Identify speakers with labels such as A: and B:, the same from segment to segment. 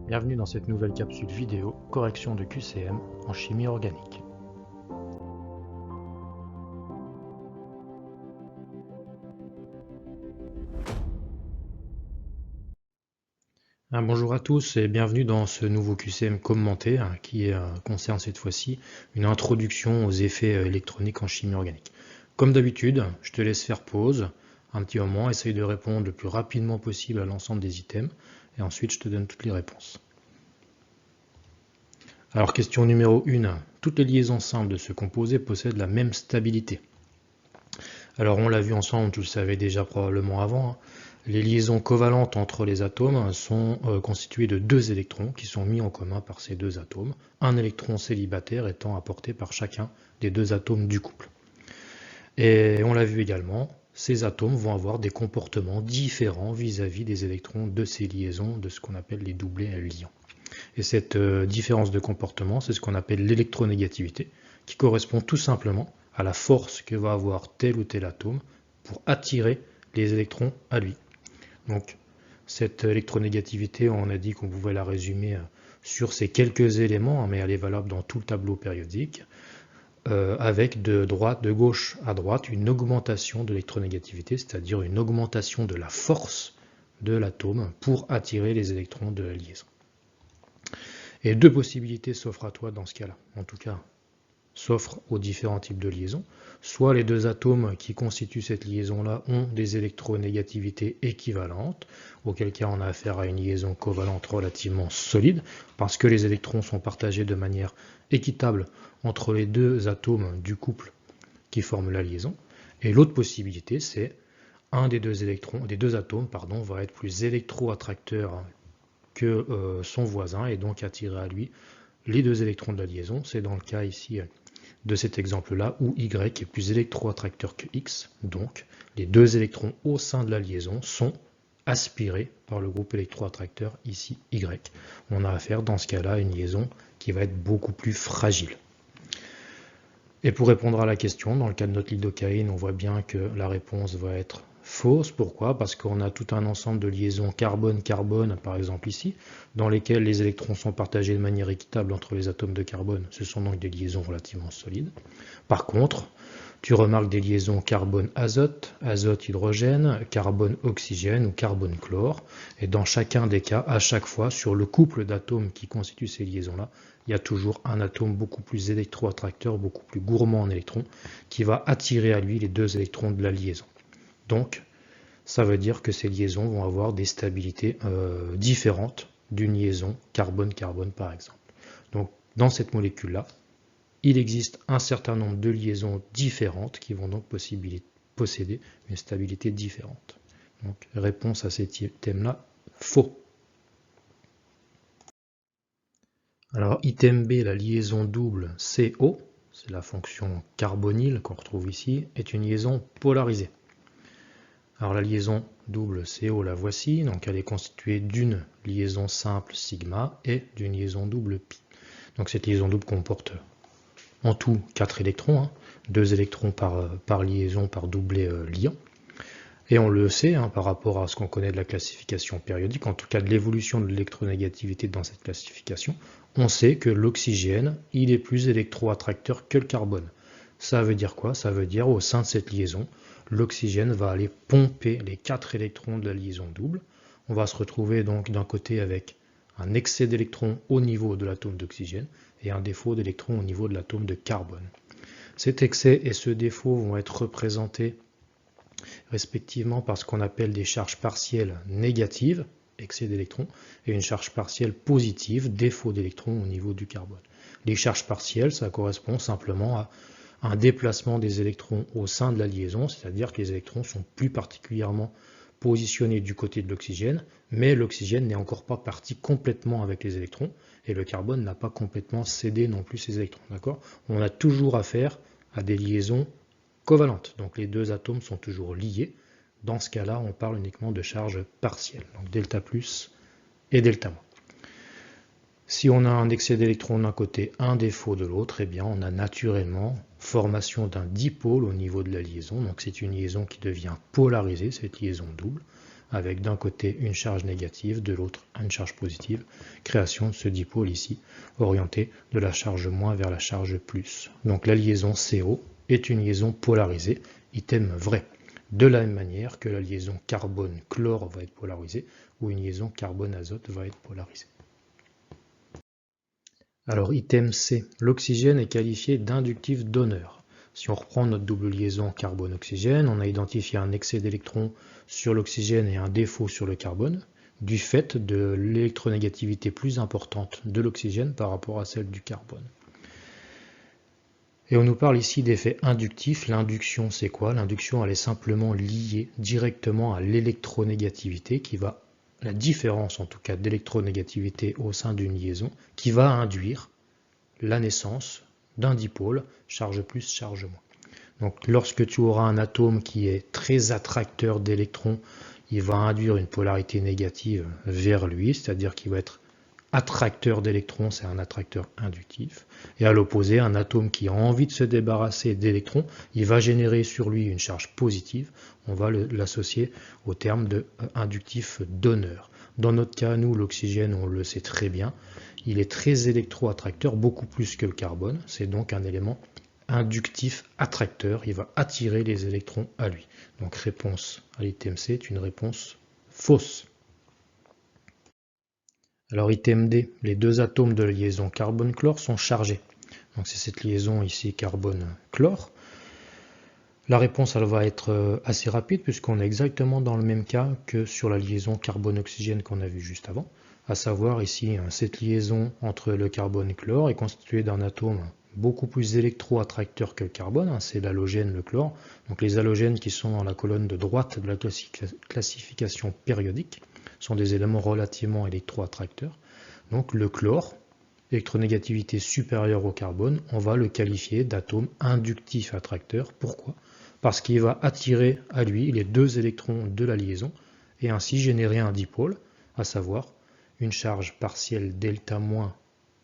A: Bienvenue dans cette nouvelle capsule vidéo correction de QCM en chimie organique. Bonjour à tous et bienvenue dans ce nouveau QCM commenté qui concerne cette fois-ci une introduction aux effets électroniques en chimie organique. Comme d'habitude, je te laisse faire pause un petit moment, essaye de répondre le plus rapidement possible à l'ensemble des items et ensuite je te donne toutes les réponses. Alors question numéro 1, toutes les liaisons simples de ce composé possèdent la même stabilité. Alors on l'a vu ensemble, tu le savais déjà probablement avant, les liaisons covalentes entre les atomes sont constituées de deux électrons qui sont mis en commun par ces deux atomes, un électron célibataire étant apporté par chacun des deux atomes du couple. Et on l'a vu également, ces atomes vont avoir des comportements différents vis-à-vis des électrons de ces liaisons, de ce qu'on appelle les doublés liants. Et cette différence de comportement, c'est ce qu'on appelle l'électronégativité, qui correspond tout simplement à la force que va avoir tel ou tel atome pour attirer les électrons à lui. Donc, cette électronégativité, on a dit qu'on pouvait la résumer sur ces quelques éléments, mais elle est valable dans tout le tableau périodique, avec de gauche à droite une augmentation de l'électronégativité, c'est-à-dire une augmentation de la force de l'atome pour attirer les électrons de la liaison. Et deux possibilités s'offrent à toi dans ce cas-là, en tout cas s'offrent aux différents types de liaisons. Soit les deux atomes qui constituent cette liaison-là ont des électronégativités équivalentes, auquel cas on a affaire à une liaison covalente relativement solide, parce que les électrons sont partagés de manière équitable entre les deux atomes du couple qui forment la liaison. Et l'autre possibilité, c'est un des deux atomes va être plus électroattracteur que son voisin et donc attirer à lui les deux électrons de la liaison. C'est dans le cas ici de cet exemple-là où Y est plus électroattracteur que X. Donc les deux électrons au sein de la liaison sont aspirés par le groupe électroattracteur ici Y. On a affaire dans ce cas-là à une liaison qui va être beaucoup plus fragile. Et pour répondre à la question, dans le cas de notre lidocaïne, on voit bien que la réponse va être fausse. Pourquoi? Parce qu'on a tout un ensemble de liaisons carbone-carbone, par exemple ici, dans lesquelles les électrons sont partagés de manière équitable entre les atomes de carbone. Ce sont donc des liaisons relativement solides. Par contre, tu remarques des liaisons carbone-azote, azote-hydrogène, carbone-oxygène ou carbone-chlore. Et dans chacun des cas, à chaque fois, sur le couple d'atomes qui constituent ces liaisons-là, il y a toujours un atome beaucoup plus électroattracteur, beaucoup plus gourmand en électrons, qui va attirer à lui les deux électrons de la liaison. Donc, ça veut dire que ces liaisons vont avoir des stabilités différentes d'une liaison carbone-carbone par exemple. Donc, dans cette molécule-là, il existe un certain nombre de liaisons différentes qui vont donc posséder une stabilité différente. Donc, réponse à ces thèmes-là, faux. Alors, item B, la liaison double CO, c'est la fonction carbonyle qu'on retrouve ici, est une liaison polarisée. Alors la liaison double CO, la voici, donc elle est constituée d'une liaison simple sigma et d'une liaison double pi. Donc cette liaison double comporte en tout 4 électrons, 2 électrons par liaison, par doublet liant. Et on le sait, par rapport à ce qu'on connaît de la classification périodique, en tout cas de l'évolution de l'électronégativité dans cette classification, on sait que l'oxygène, il est plus électroattracteur que le carbone. Ça veut dire quoi? Ça veut dire au sein de cette liaison, l'oxygène va aller pomper les 4 électrons de la liaison double. On va se retrouver donc d'un côté avec un excès d'électrons au niveau de l'atome d'oxygène et un défaut d'électrons au niveau de l'atome de carbone. Cet excès et ce défaut vont être représentés respectivement par ce qu'on appelle des charges partielles négatives, excès d'électrons, et une charge partielle positive, défaut d'électrons au niveau du carbone. Les charges partielles, ça correspond simplement à un déplacement des électrons au sein de la liaison, c'est-à-dire que les électrons sont plus particulièrement positionnés du côté de l'oxygène, mais l'oxygène n'est encore pas parti complètement avec les électrons, et le carbone n'a pas complètement cédé non plus ses électrons. D'accord? On a toujours affaire à des liaisons covalentes, donc les deux atomes sont toujours liés. Dans ce cas-là, on parle uniquement de charge partielle, donc delta plus et delta moins. Si on a un excès d'électrons d'un côté, un défaut de l'autre, eh bien on a naturellement formation d'un dipôle au niveau de la liaison. Donc c'est une liaison qui devient polarisée, cette liaison double, avec d'un côté une charge négative, de l'autre une charge positive. Création de ce dipôle ici, orienté de la charge moins vers la charge plus. Donc la liaison CO est une liaison polarisée, item vrai. De la même manière que la liaison carbone-chlore va être polarisée, ou une liaison carbone-azote va être polarisée. Alors item C, l'oxygène est qualifié d'inductif donneur. Si on reprend notre double liaison carbone-oxygène, on a identifié un excès d'électrons sur l'oxygène et un défaut sur le carbone, du fait de l'électronégativité plus importante de l'oxygène par rapport à celle du carbone. Et on nous parle ici d'effet inductif. L'induction, c'est quoi? L'induction, elle est simplement liée directement à l'électronégativité qui va, la différence en tout cas d'électronégativité au sein d'une liaison, qui va induire la naissance d'un dipôle, charge plus, charge moins. Donc lorsque tu auras un atome qui est très attracteur d'électrons, il va induire une polarité négative vers lui, c'est-à-dire qu'il va être attracteur d'électrons, c'est un attracteur inductif. Et à l'opposé, un atome qui a envie de se débarrasser d'électrons, il va générer sur lui une charge positive. On va l'associer au terme de inductif donneur. Dans notre cas, nous, l'oxygène, on le sait très bien, il est très électro-attracteur, beaucoup plus que le carbone. C'est donc un élément inductif attracteur. Il va attirer les électrons à lui. Donc réponse à l'item C est une réponse fausse. Alors item D, les deux atomes de la liaison carbone-chlore sont chargés. Donc c'est cette liaison ici carbone-chlore. La réponse elle va être assez rapide puisqu'on est exactement dans le même cas que sur la liaison carbone-oxygène qu'on a vu juste avant. À savoir ici, cette liaison entre le carbone et le chlore est constituée d'un atome beaucoup plus électro-attracteur que le carbone, c'est l'halogène, le chlore. Donc les halogènes qui sont dans la colonne de droite de la classification périodique sont des éléments relativement électro-attracteurs. Donc le chlore, électronégativité supérieure au carbone, on va le qualifier d'atome inductif attracteur. Pourquoi? Parce qu'il va attirer à lui les deux électrons de la liaison et ainsi générer un dipôle, à savoir une charge partielle delta-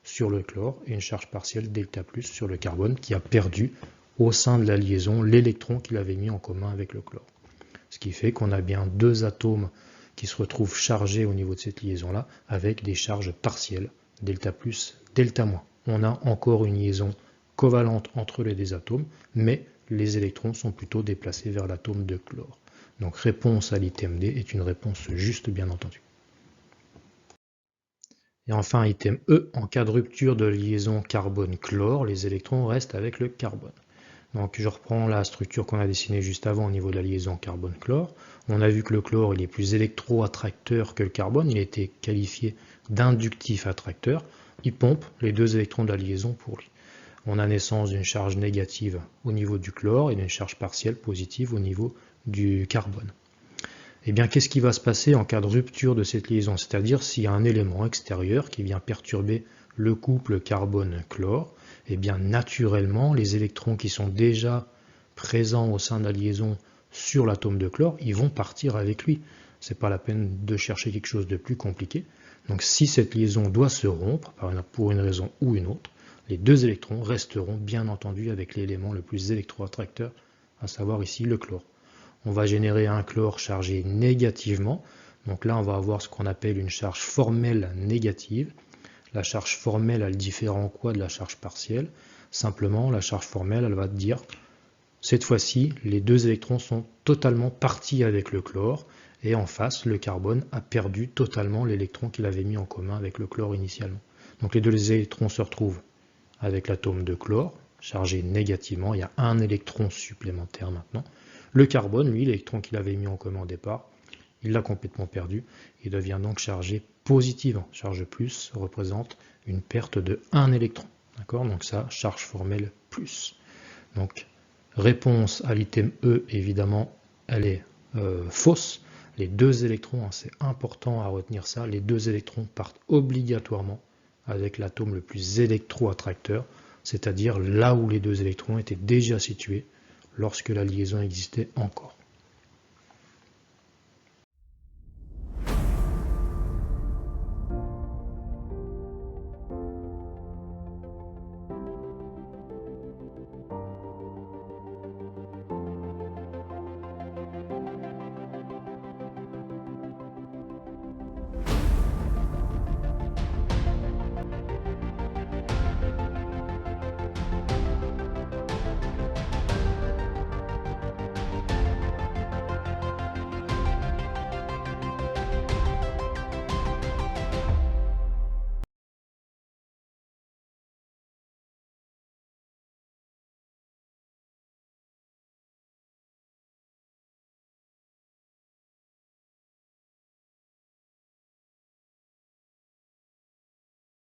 A: sur le chlore et une charge partielle delta+ sur le carbone qui a perdu au sein de la liaison l'électron qu'il avait mis en commun avec le chlore. Ce qui fait qu'on a bien deux atomes qui se retrouvent chargés au niveau de cette liaison-là avec des charges partielles, delta+, delta-. On a encore une liaison covalente entre les deux atomes, mais les électrons sont plutôt déplacés vers l'atome de chlore. Donc réponse à l'item D est une réponse juste, bien entendu. Et enfin, item E, en cas de rupture de liaison carbone-chlore, les électrons restent avec le carbone. Donc je reprends la structure qu'on a dessinée juste avant au niveau de la liaison carbone-chlore. On a vu que le chlore il est plus électro-attracteur que le carbone, il a été qualifié d'inductif attracteur. Il pompe les deux électrons de la liaison pour lui. On a naissance d'une charge négative au niveau du chlore et d'une charge partielle positive au niveau du carbone. Eh bien, qu'est-ce qui va se passer en cas de rupture de cette liaison? C'est-à-dire s'il y a un élément extérieur qui vient perturber le couple carbone-chlore, eh bien naturellement, les électrons qui sont déjà présents au sein de la liaison sur l'atome de chlore, ils vont partir avec lui. Ce n'est pas la peine de chercher quelque chose de plus compliqué. Donc si cette liaison doit se rompre, pour une raison ou une autre, les deux électrons resteront bien entendu avec l'élément le plus électro-attracteur, à savoir ici le chlore. On va générer un chlore chargé négativement. Donc là, on va avoir ce qu'on appelle une charge formelle négative. La charge formelle, elle diffère en quoi de la charge partielle? Simplement, la charge formelle, elle va te dire, cette fois-ci, les deux électrons sont totalement partis avec le chlore, et en face, le carbone a perdu totalement l'électron qu'il avait mis en commun avec le chlore initialement. Donc les deux électrons se retrouvent avec l'atome de chlore, chargé négativement, il y a un électron supplémentaire maintenant. Le carbone, lui, l'électron qu'il avait mis en commun au départ, il l'a complètement perdu. Il devient donc chargé positivement. Charge plus représente une perte de 1 électron. D'accord? Donc ça, charge formelle plus. Donc, réponse à l'item E, évidemment, elle est fausse. Les deux électrons, c'est important à retenir ça, les deux électrons partent obligatoirement avec l'atome le plus électro-attracteur, c'est-à-dire là où les deux électrons étaient déjà situés lorsque la liaison existait encore.